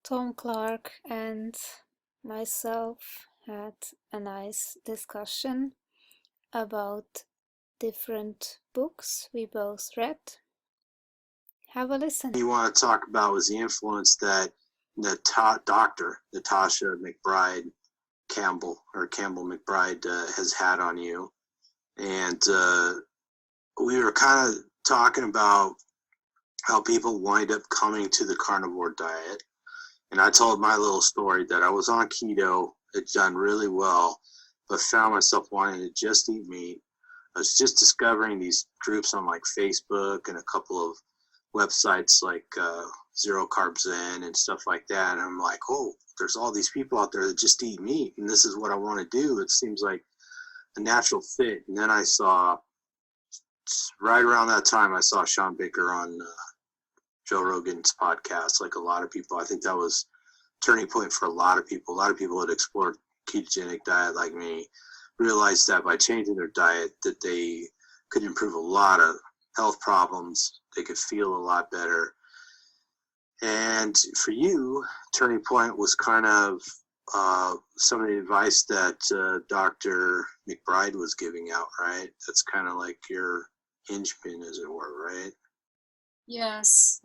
Tom Clark and myself had a nice discussion about different books we both read. Have a listen. You want to talk about was the influence that Dr. Natasha McBride Campbell McBride has had on you. And we were kind of talking about how people wind up coming to the carnivore diet. And I told my little story that I was on keto, had done really well, but found myself wanting to just eat meat. I was just discovering these groups on like Facebook and a couple of websites like Zero Carb Zen and stuff like that. And I'm like, oh, there's all these people out there that just eat meat, and this is what I want to do. It seems like a natural fit. And then I saw, right around that time, I saw Sean Baker on Joe Rogan's podcast. Like a lot of people, I think that was a turning point for a lot of people. A lot of people that explored ketogenic diet like me realized that by changing their diet that they could improve a lot of health problems. They could feel a lot better. And for you, turning point was kind of some of the advice that Dr. McBride was giving out, right? That's kind of like your hinge pin, as it were, right? Yes.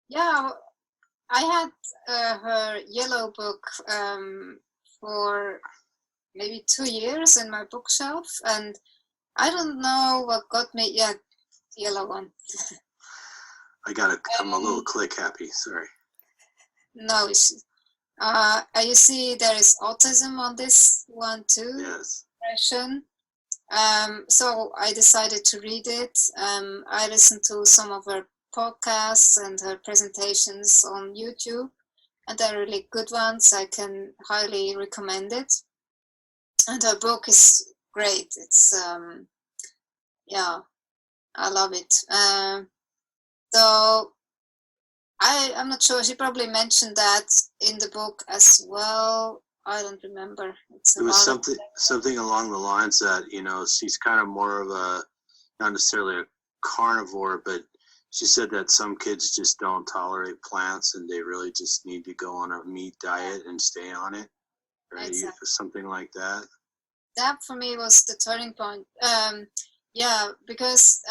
Yeah, I had her yellow book for maybe 2 years in my bookshelf, and I don't know what got me. Yeah, the yellow one. I'm a little click happy. Sorry. No issues. You see, there is autism on this one too. Yes. Depression. So I decided to read it. I listened to some of her podcasts and her presentations on YouTube, and they're really good ones. I can highly recommend it. And her book is great. It's yeah, I love it. So I'm not sure. She probably mentioned that in the book as well. I don't remember. It was something along the lines that, you know, she's kind of more of a, not necessarily a carnivore, but she said that some kids just don't tolerate plants and they really just need to go on a meat diet and stay on it, right? Exactly. Something like that. That for me was the turning point. Yeah, because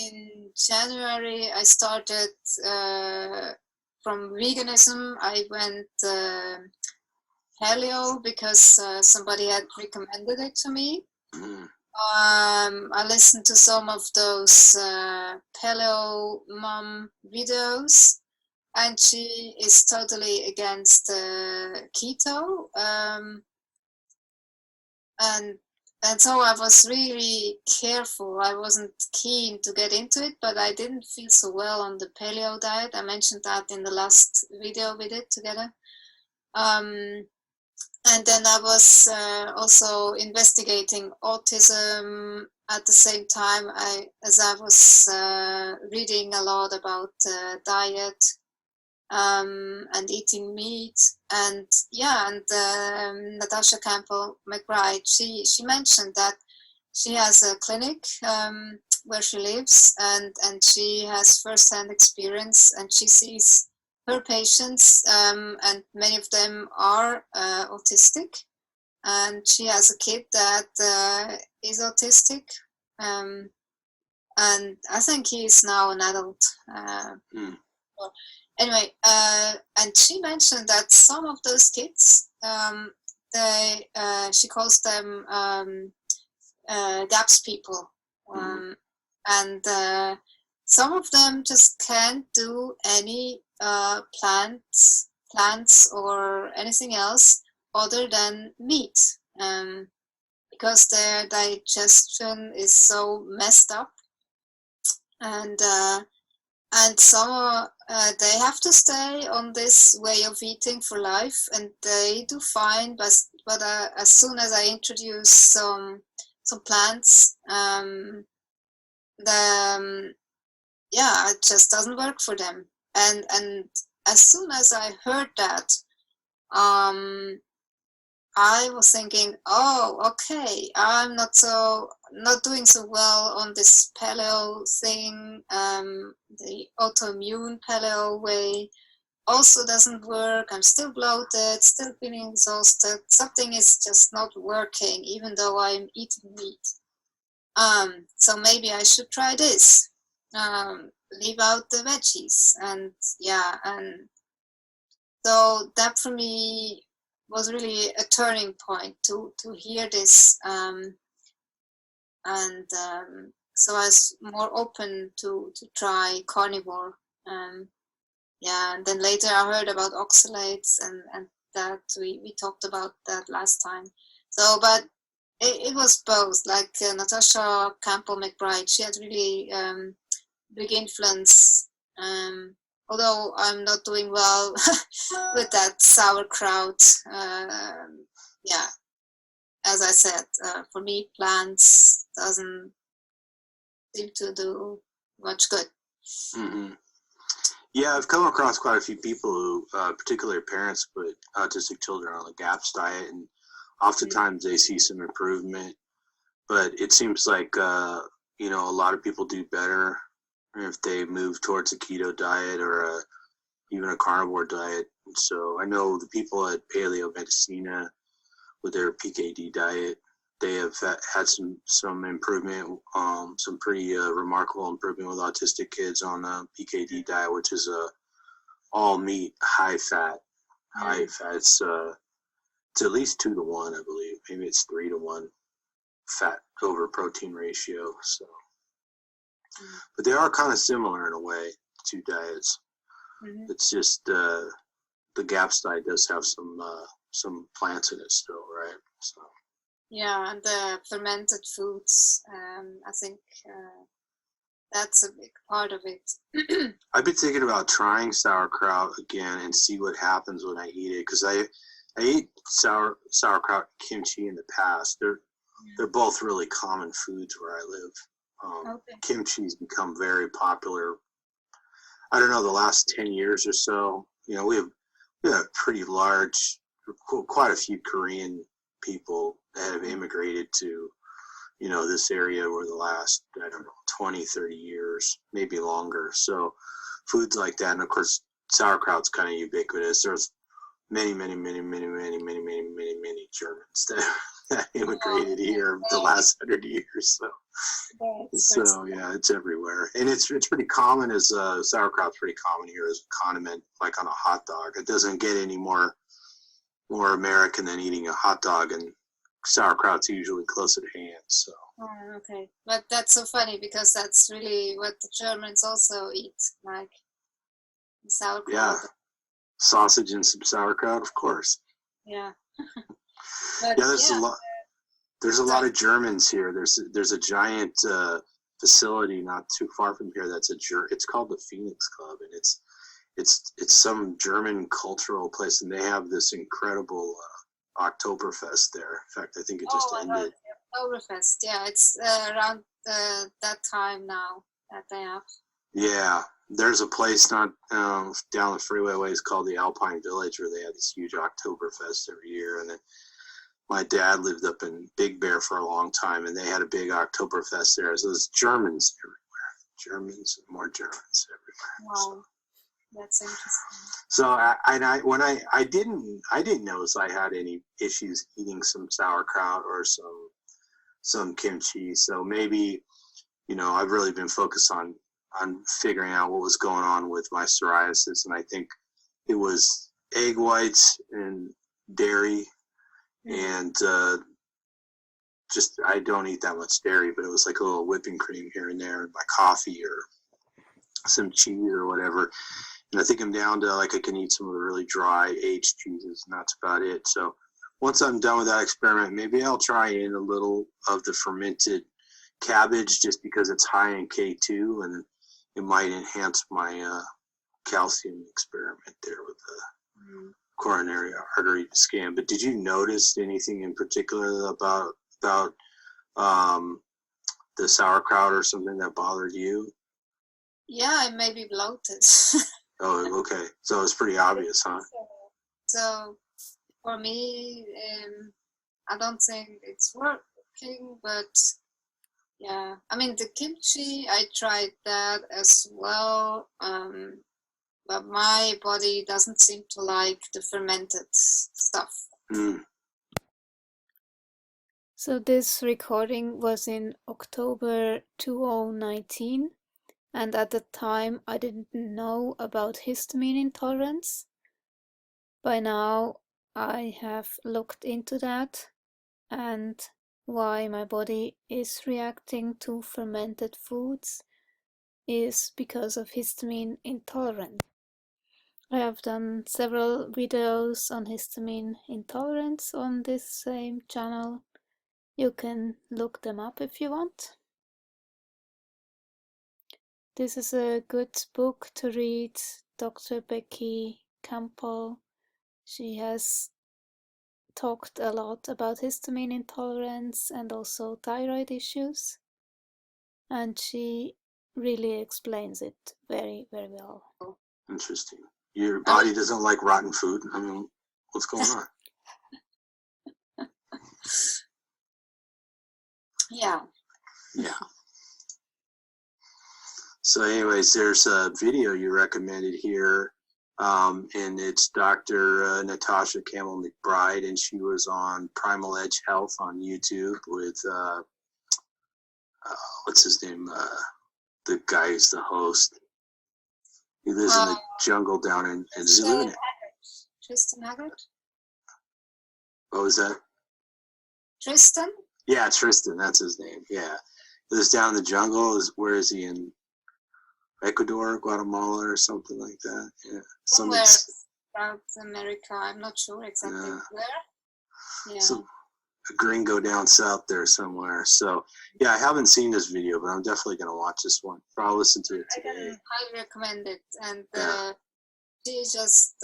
in January I started from veganism. I went paleo because somebody had recommended it to me. Mm. I listened to some of those paleo mom videos, and she is totally against keto. And so I was really careful. I wasn't keen to get into it, but I didn't feel so well on the paleo diet. I mentioned that in the last video we did together. And then I was also investigating autism at the same time as I was reading a lot about diet and eating meat. And yeah, and Natasha Campbell McBride, she mentioned that she has a clinic where she lives, and she has first-hand experience, and she sees her patients, and many of them are autistic, and she has a kid that is autistic, and I think he is now an adult. Anyway, and she mentioned that some of those kids, she calls them GAPS people, and some of them just can't do any plants or anything else other than meat, because their digestion is so messed up, and some they have to stay on this way of eating for life, and they do fine. But as soon as I introduce some plants, it just doesn't work for them. And as soon as I heard that, I was thinking, oh, okay, I'm not doing so well on this paleo thing. The autoimmune paleo way also doesn't work. I'm still bloated, still feeling exhausted. Something is just not working, even though I'm eating meat. So maybe I should try this. Leave out the veggies, and yeah, and so that for me was really a turning point to hear this, and so I was more open to try carnivore. Yeah, and then later I heard about oxalates, and that we talked about that last time. So, but it was both, like Natasha Campbell McBride, she had really big influence, although I'm not doing well with that sauerkraut. Yeah, as I said, for me, plants doesn't seem to do much good. Mm-hmm. Yeah, I've come across quite a few people who, particularly parents, put autistic children on the GAPS diet, and oftentimes they see some improvement. But it seems like a lot of people do better if they move towards a keto diet or even a carnivore diet. And so I know the people at Paleo Medicina with their PKD diet, they have had some improvement, some pretty remarkable improvement with autistic kids on a PKD diet, which is a all meat, high fat. It's at least 2-to-1, I believe. Maybe it's 3-to-1 fat over protein ratio. So, but they are kind of similar in a way, two diets. Mm-hmm. It's just the GAPS diet does have some plants in it still, right? So. Yeah, and the fermented foods, I think that's a big part of it. I've been thinking about trying sauerkraut again and see what happens when I eat it, because I ate sauerkraut and kimchi in the past. They're both really common foods where I live. Okay. Kimchi's become very popular. I don't know, the last 10 years or so. We have a pretty large, quite a few Korean people that have immigrated to, this area over the last, 20, 30 years, maybe longer. So foods like that, and of course, sauerkraut's kind of ubiquitous. There's many Germans that immigrated here the last 100 years. So yeah, it's everywhere, and it's pretty common as sauerkraut's pretty common here as a condiment, like on a hot dog. It doesn't get any more American than eating a hot dog, and sauerkraut's usually close at hand. So. Oh, okay, but that's so funny because that's really what the Germans also eat, like sauerkraut. Yeah, sausage and some sauerkraut, of course. Yeah. Yeah, there's a lot of Germans here. There's a giant facility not too far from here. It's called the Phoenix Club, and it's some German cultural place, and they have this incredible Oktoberfest there. In fact, I think it just ended. Oktoberfest, yeah, it's around that time now that they have. Yeah, there's a place not down the freeway ways called the Alpine Village where they have this huge Oktoberfest every year, and then my dad lived up in Big Bear for a long time, and they had a big Oktoberfest there. So there's Germans everywhere, more Germans everywhere. Wow. So. That's interesting. So I didn't notice I had any issues eating some sauerkraut or some kimchi. So maybe, I've really been focused on figuring out what was going on with my psoriasis, and I think it was egg whites and dairy, and just I don't eat that much dairy, but it was like a little whipping cream here and there in my coffee or some cheese or whatever. And I think I'm down to I can eat some of the really dry aged cheeses, and that's about it. So once I'm done with that experiment, maybe I'll try in a little of the fermented cabbage just because it's high in K2, and it might enhance my calcium experiment there with the coronary artery scan. But did you notice anything in particular about the sauerkraut or something that bothered you? Yeah, I may be bloated. Oh, okay. So it's pretty obvious, huh? So for me, I don't think it's working, but yeah, I mean the kimchi, I tried that as well, but my body doesn't seem to like the fermented stuff. So this recording was in October 2019, and at the time I didn't know about histamine intolerance. By now I have looked into that and why my body is reacting to fermented foods is because of histamine intolerance. I have done several videos on histamine intolerance on this same channel. You can look them up if you want. This is a good book to read. Dr. Becky Campbell, she has talked a lot about histamine intolerance and also thyroid issues, and she really explains it very, very well. Interesting. Your body doesn't like rotten food? I mean, what's going on? Yeah. Yeah. So anyways, there's a video you recommended here, and it's Dr. Natasha Campbell McBride, and she was on Primal Edge Health on YouTube with, what's his name? The guy who's the host. He lives in the jungle down in, does he live in it? Tristan Haggart? What was that? Tristan? Yeah, Tristan, that's his name, yeah. He lives down in the jungle. Where is he, in Ecuador, Guatemala, or something like that? Yeah. Somewhere South America, I'm not sure exactly where. Yeah. So, a gringo down south there somewhere. So, yeah, I haven't seen this video, but I'm definitely going to watch this one. I'll listen to it today. I can highly recommend it. And she just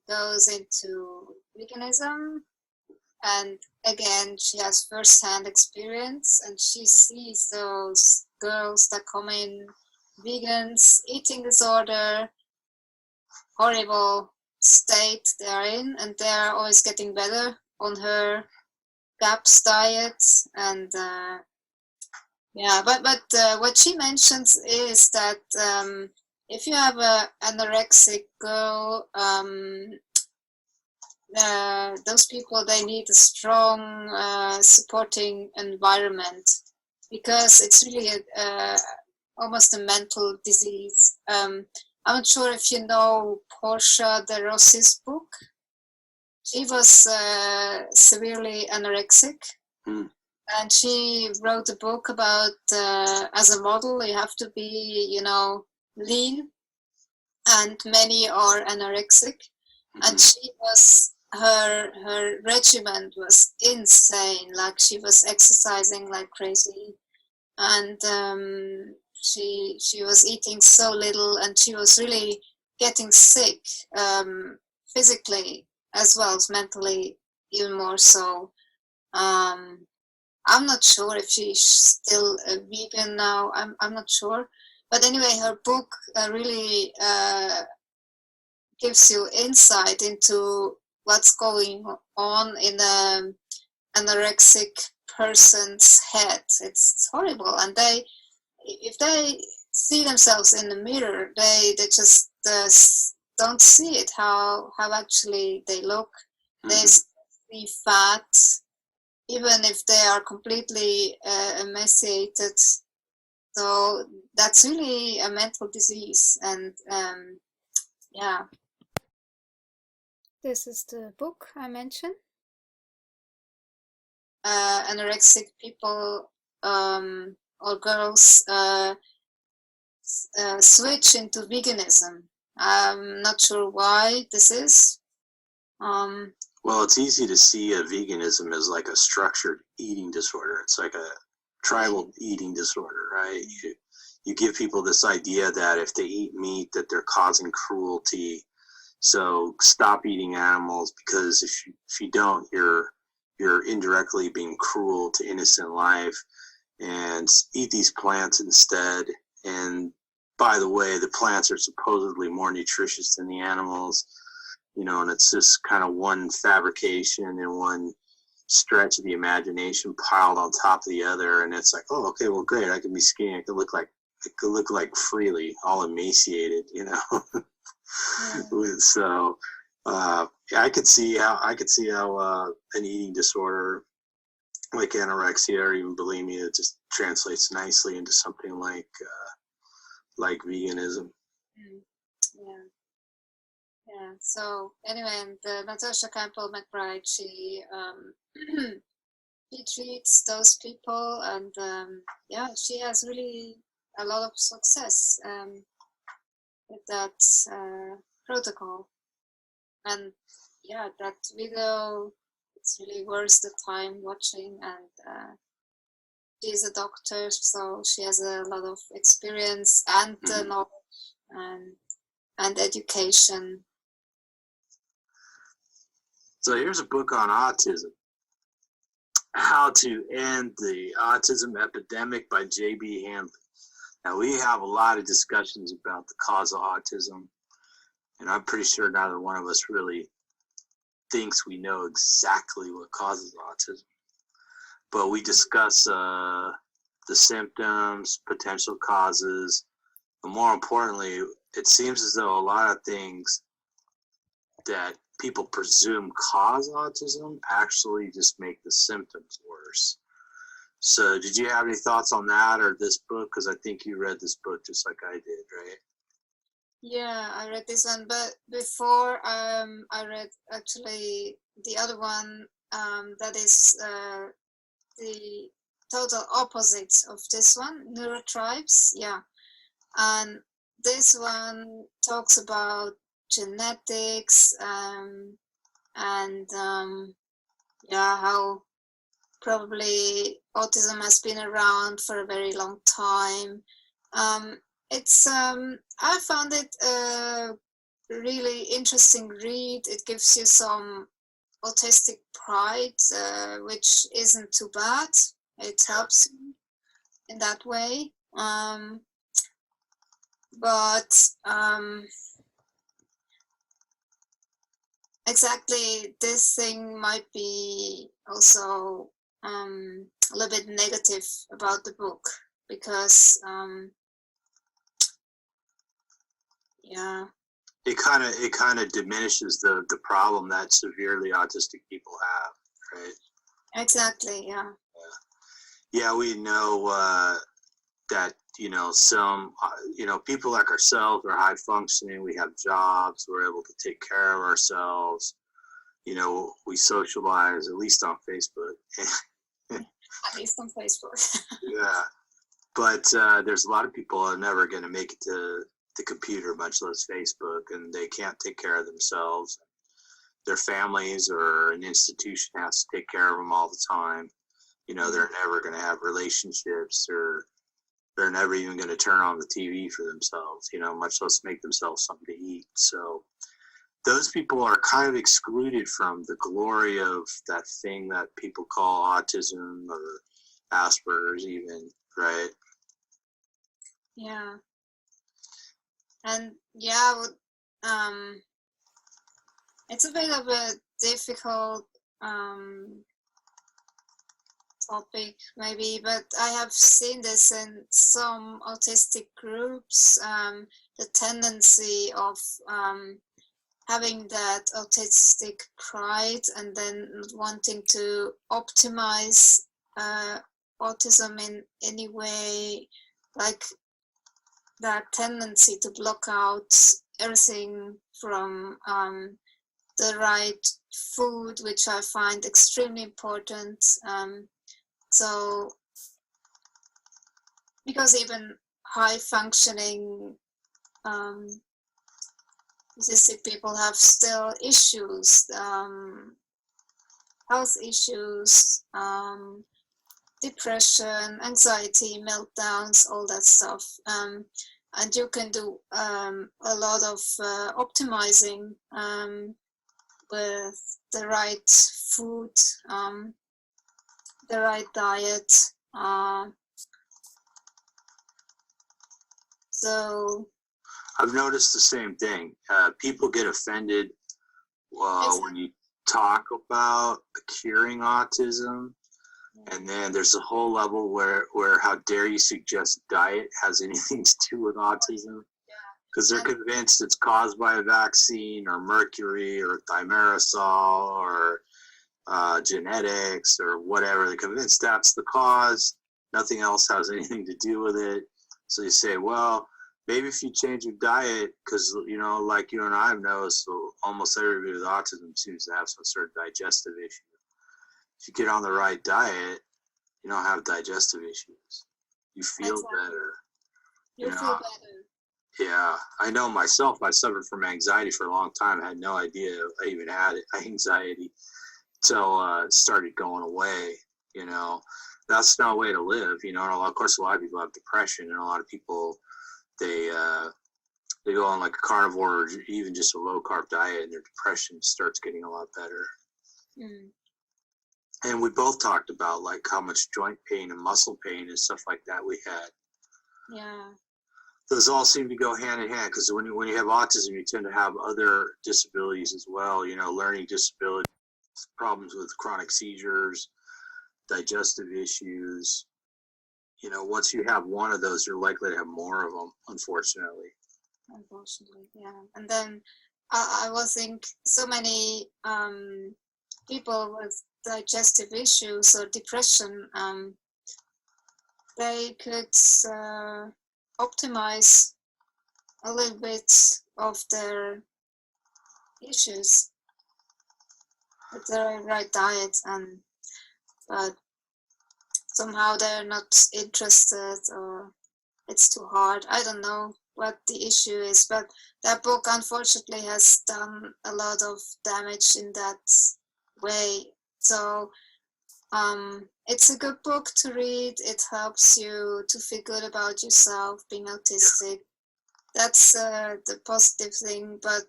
goes into veganism. And again, she has first-hand experience, and she sees those girls that come in, vegans, eating disorder, horrible state they're in, and they're always getting better on her GAPS diet. And but what she mentions is that if you have an anorexic girl, those people, they need a strong supporting environment, because it's really almost a mental disease. I'm not sure if you know Portia de Rossi's book. She was severely anorexic, and she wrote a book about as a model you have to be, lean, and many are anorexic. And she was, her regimen was insane. Like, she was exercising like crazy, and she was eating so little, and she was really getting sick, physically as well as mentally, even more so. I'm not sure if she's still a vegan now. I'm not sure, but anyway, her book really gives you insight into what's going on in an anorexic person's head. It's horrible, and if they see themselves in the mirror, they just don't see it, how actually they look. They see fat, even if they are completely emaciated. So that's really a mental disease, and yeah. This is the book I mentioned. Anorexic people or girls switch into veganism. I'm not sure why this is. Well, it's easy to see veganism as like a structured eating disorder. It's like a tribal eating disorder, right? You give people this idea that if they eat meat, that they're causing cruelty. So stop eating animals, because if you don't, you're indirectly being cruel to innocent life, and eat these plants instead. And by the way, the plants are supposedly more nutritious than the animals. you know, and it's just kind of one fabrication and one stretch of the imagination piled on top of the other, and it's like, oh, okay, well, great, I can be skinny, I could look like Freely, all emaciated, you know. Yeah. So I could see how an eating disorder like anorexia or even bulimia just translates nicely into something like veganism. Yeah. Yeah. So anyway, the Natasha Campbell McBride, she she treats those people, and yeah, she has really a lot of success with that protocol. And yeah, that video, it's really worth the time watching. And she's a doctor, so she has a lot of experience and knowledge and education. So here's a book on autism: How to End the Autism Epidemic by J.B. Handley. Now, we have a lot of discussions about the cause of autism, and I'm pretty sure neither one of us really thinks we know exactly what causes autism. But we discuss the symptoms, potential causes, and more importantly, it seems as though a lot of things that people presume cause autism actually just make the symptoms worse. So did you have any thoughts on that or this book? Because I think you read this book just like I did, right? Yeah, I read this one, but before I read actually the other one that is the total opposite of this one, Neurotribes. Yeah, and this one talks about genetics and yeah, how probably autism has been around for a very long time. It's I found it a really interesting read. It gives you some autistic pride, which isn't too bad. It helps you in that way. But exactly, this thing might be also a little bit negative about the book, because yeah, It kind of diminishes the problem that severely autistic people have, right? exactly, yeah. Yeah, we know that, you know, some you know, people like ourselves are high functioning, we have jobs, we're able to take care of ourselves, you know, we socialize, at least on Facebook. At least on Facebook. Yeah, but there's a lot of people who are never going to make it to the computer, much less Facebook, and they can't take care of themselves. Their families or an institution has to take care of them all the time. You know, they're never going to have relationships, or they're never even going to turn on the TV for themselves, you know, much less make themselves something to eat. So those people are kind of excluded from the glory of that thing that people call autism or Aspergers even, right? Yeah. And yeah, it's a bit of a difficult topic maybe, but I have seen this in some autistic groups, the tendency of having that autistic pride and then wanting to optimize autism in any way, like that tendency to block out everything from the right food, which I find extremely important. So, because even high functioning autistic people have still issues, health issues, depression, anxiety, meltdowns, all that stuff. And you can do a lot of optimizing with the right food, the right diet. So I've noticed the same thing. People get offended when you talk about curing autism, and then there's a whole level where how dare you suggest diet has anything to do with autism, because they're convinced it's caused by a vaccine or mercury or thimerosal or genetics or whatever. They're convinced that's the cause. Nothing else has anything to do with it. So you say, well, maybe if you change your diet, because, you know, like you and I have noticed, so almost everybody with autism seems to have some sort of digestive issue. If you get on the right diet, you don't have digestive issues. You feel better. You feel better. Yeah, I know myself. I suffered from anxiety for a long time. I had no idea I even had anxiety until it started going away. You know, that's not a way to live. You know, and of course, a lot of people have depression, and a lot of people they go on like a carnivore or even just a low carb diet, and their depression starts getting a lot better. Mm. And we both talked about like how much joint pain and muscle pain and stuff like that we had. Yeah. Those all seem to go hand in hand, because when you have autism, you tend to have other disabilities as well. You know, learning disabilities, problems with chronic seizures, digestive issues. You know, once you have one of those, you're likely to have more of them, unfortunately. Unfortunately, yeah. And then I will think so many people with digestive issues or depression, they could optimize a little bit of their issues with the right diet, but somehow they're not interested, or it's too hard. I don't know what the issue is, but that book unfortunately has done a lot of damage in that way. So it's a good book to read. It helps you to feel good about yourself being autistic. That's the positive thing, but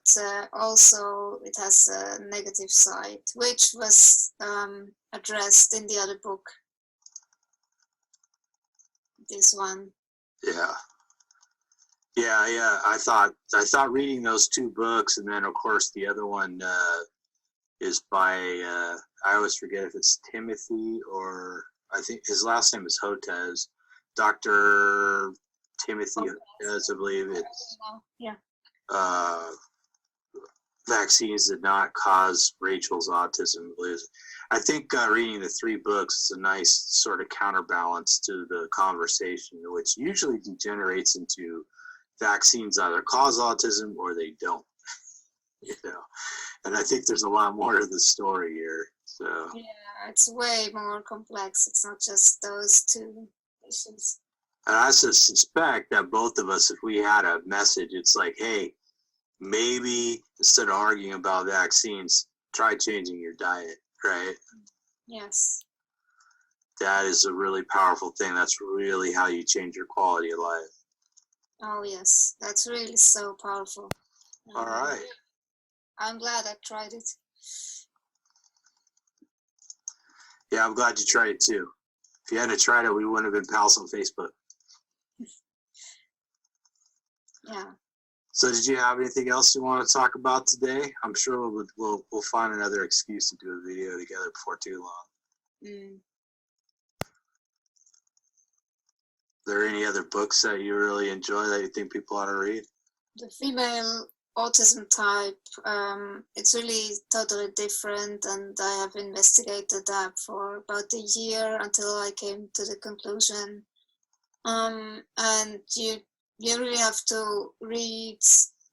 also it has a negative side, which was addressed in the other book. This one. Yeah. I thought reading those two books, and then of course the other one is by I always forget if it's Timothy, or I think his last name is Hotez, Dr. Timothy Hotez, I believe it's. Yeah. Vaccines did not cause Rachel's autism. I think reading the three books is a nice sort of counterbalance to the conversation, which usually degenerates into vaccines either cause autism or they don't. You know, and I think there's a lot more to the story here. So yeah, it's way more complex. It's not just those two issues. And I suspect that both of us, if we had a message, it's like, hey, maybe instead of arguing about vaccines, try changing your diet, right? Yes. That is a really powerful thing. That's really how you change your quality of life. Oh, yes. That's really so powerful. All right. I'm glad I tried it. Yeah, I'm glad you tried it too. If you hadn't tried it, we wouldn't have been pals on Facebook. Yeah. So did you have anything else you want to talk about today? I'm sure we'll find another excuse to do a video together before too long. Mm. Are there any other books that you really enjoy that you think people ought to read? The female autism type, it's really totally different, and I have investigated that for about a year until I came to the conclusion. And you really have to read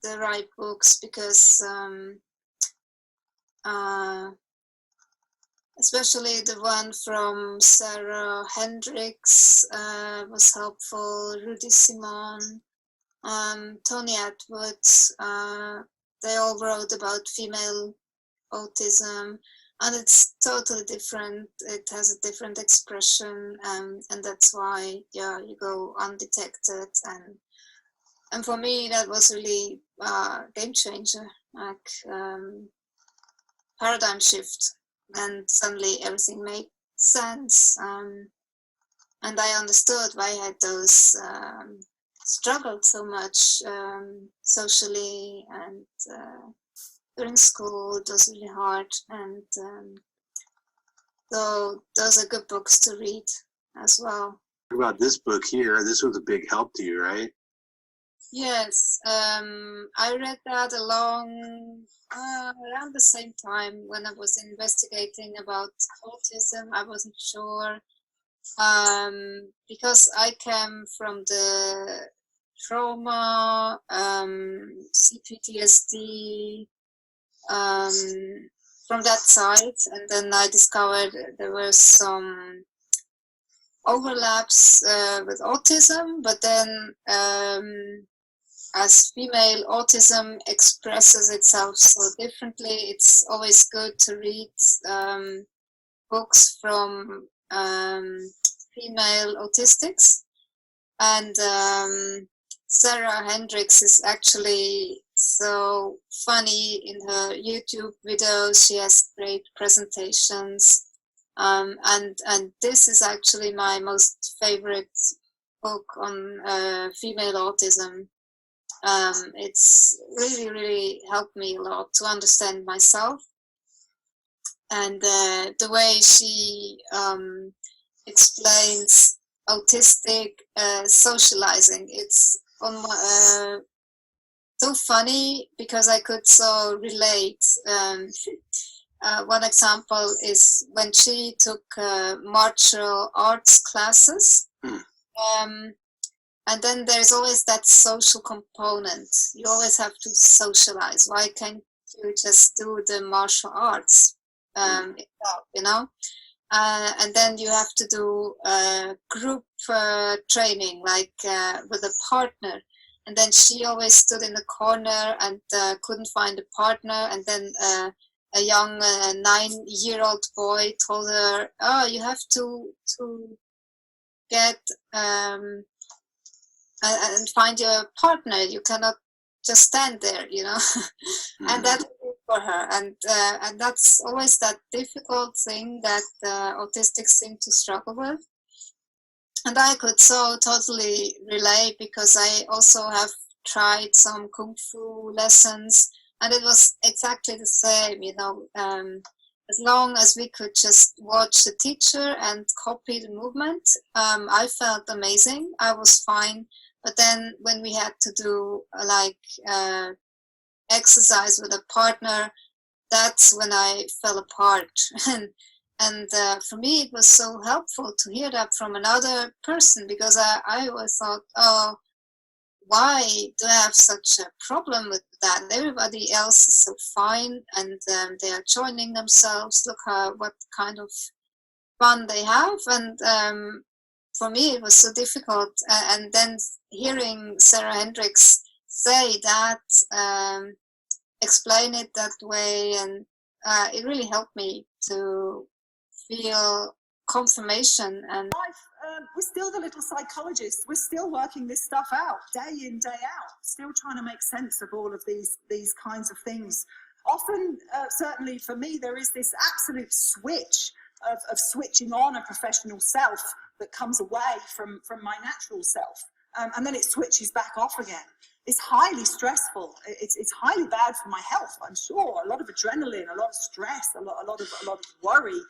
the right books, because especially the one from Sarah Hendricks was helpful, Rudy Simon, Tony Attwood, they all wrote about female autism, and it's totally different. It has a different expression, and that's why, yeah, you go undetected. And for me, that was really a game changer, like paradigm shift, and suddenly everything made sense. And I understood why I had those struggled so much socially and during school. It was really hard, and so those are good books to read as well. What about this book here? This was a big help to you, right? Yes, I read that around the same time when I was investigating about autism. I wasn't sure because I came from the trauma, CPTSD, from that side, and then I discovered there were some overlaps with autism, but then as female autism expresses itself so differently, it's always good to read books from female autistics. And Sarah Hendricks is actually so funny in her YouTube videos. She has great presentations. And this is actually my most favorite book on female autism. It's really helped me a lot to understand myself, and the way she explains autistic socializing, it's so funny because I could so relate. One example is when she took martial arts classes. And then there's always that social component. You always have to socialize. Why can't you just do the martial arts itself, you know? And then you have to do group training, like with a partner. And then she always stood in the corner and couldn't find a partner. And then a young 9-year-old boy told her, "Oh, you have to get and find your partner. You cannot just stand there, you know." And that was it for her. And that's always that difficult thing that autistics seem to struggle with. And I could so totally relate because I also have tried some kung fu lessons, and it was exactly the same, you know. As long as we could just watch the teacher and copy the movement, I felt amazing. I was fine. But then when we had to do like exercise with a partner, that's when I fell apart. And for me, it was so helpful to hear that from another person, because I always thought, oh, why do I have such a problem with that? Everybody else is so fine, and they are joining themselves. Look what kind of fun they have. And for me, it was so difficult. And then hearing Sarah Hendricks say that, explain it that way, and it really helped me to feel confirmation. And we're still the little psychologists. We're still working this stuff out day in, day out, still trying to make sense of all of these kinds of things. Often, certainly for me, there is this absolute switch of switching on a professional self that comes away from my natural self, and then it switches back off again. It's highly stressful. It's highly bad for my health, I'm sure. A lot of adrenaline, a lot of stress, a lot of worry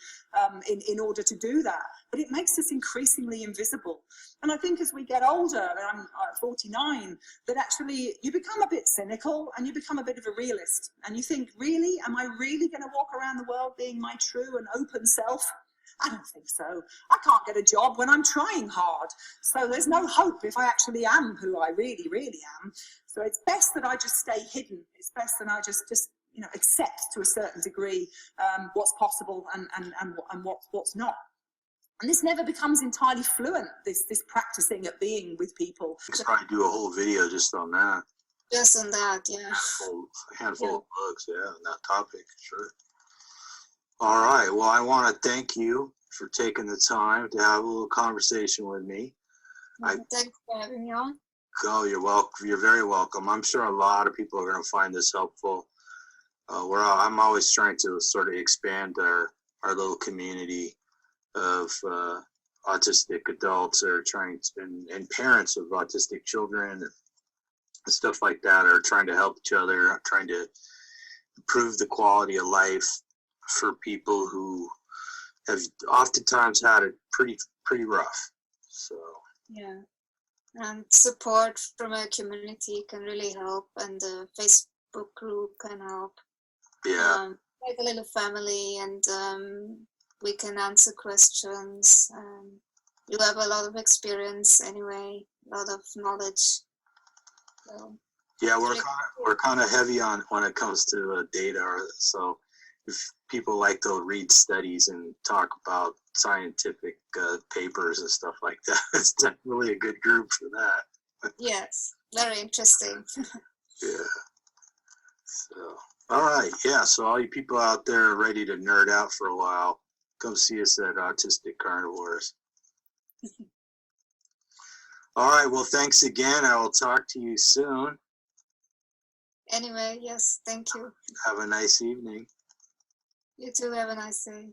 in order to do that. But it makes us increasingly invisible. And I think as we get older, and I'm 49, that actually you become a bit cynical and you become a bit of a realist. And you think, really, am I really going to walk around the world being my true and open self? I don't think so. I can't get a job when I'm trying hard. So there's no hope if I actually am who I really, really am. So it's best that I just stay hidden. It's best that I just you know, accept to a certain degree what's possible and what's not. And this never becomes entirely fluent, this practicing at being with people. We could probably do a whole video just on that. just on that, yeah. A handful of books, yeah, on that topic, sure. All right. Well, I want to thank you for taking the time to have a little conversation with me. Thanks for having me on. Oh, you're welcome. You're very welcome. I'm sure a lot of people are going to find this helpful. I'm always trying to sort of expand our little community of autistic adults, or trying to, and parents of autistic children and stuff like that, are trying to help each other, trying to improve the quality of life for people who have oftentimes had it pretty rough. So Yeah, and support from a community can really help, and the Facebook group can help. yeah, Like a little family, and we can answer questions. You have a lot of experience anyway, a lot of knowledge. So, yeah, really we're kind of heavy on when it comes to data. So if people like to read studies and talk about scientific papers and stuff like that, it's definitely a good group for that. yes, very interesting. Yeah. So, all right. Yeah. So all you people out there ready to nerd out for a while, come see us at Autistic Carnivores. All right. Well, thanks again. I will talk to you soon. Anyway, yes, thank you. Have a nice evening. You too, have a nice day.